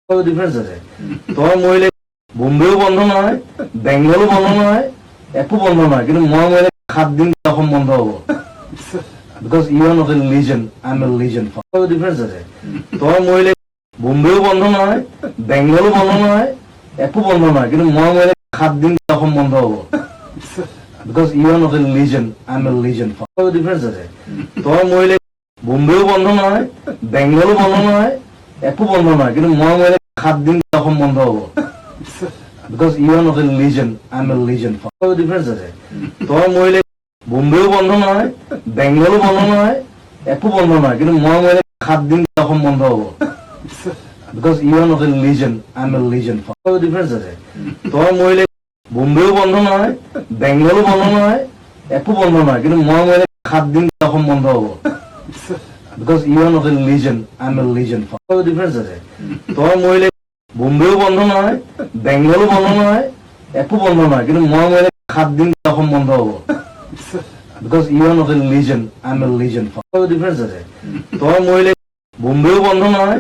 difference আছে তই মৰিলে বোম্বেও বন্ধ নহয় বেংগলো বন্ধ নহয় একো বন্ধ নহয় কিন্তু মই মৰিলে 7 দিন অসম বন্ধ হ'ব because you are not a religion I'm a religion difference আছে তই মৰিলে বোম্বেও বন্ধ নহয় বেংগলো বন্ধ নহয় একো বন্ধ নহয় কিন্তু মই মৰিলে 7 দিন অসম বন্ধ হ'ব because you are not a religion I'm a religion difference আছে তই মৰিলে বোম্বেও বন্ধ নহয় বেংগলো বন্ধ নহয় একো বন্ধ নহয় কিন্তু মই মৰিলে 7 দিন অসম বন্ধ হ'ব because you are not a religion I'm a religion difference আছে তই মৰিলে বোম্বেও বন্ধ নহয় বেংগলো বন্ধ নহয় একো বন্ধ নহয় কিন্তু মই মৰিলে 7 দিন অসম বন্ধ হ'ব because you are not a religion I'm a religion difference আছে তই মৰিলে বোম্বেও বন্ধ নহয় বেংগলো বন্ধ নহয় একো বন্ধ নহয় কিন্তু মই মৰিলে 7 দিন অসম বন্ধ হ'ব because you are not a religion I'm a religion difference আছে তই মৰিলে বোম্বেও বন্ধ নহয় বেংগলো বন্ধ নহয় একো বন্ধ নহয় কিন্তু মই মৰিলে 7 দিন অসম বন্ধ হ'ব because you are not a religion I'm a religion difference আছে তই মৰিলে বোম্বেও বন্ধ নহয়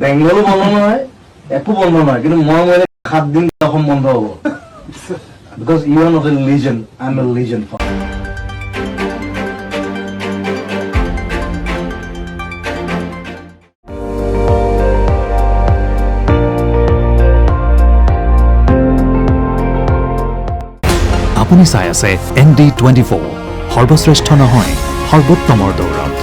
বেংগলো বন্ধ নহয় একো বন্ধ নহয় কিন্তু মই মৰিলে 7 দিন অসম বন্ধ হ'ব because you are not a religion I'm a religion আপুনি চাই আছে ND24 সৰ্বশ্ৰেষ্ঠ নহয় সৰ্বোত্তমৰ দৌৰত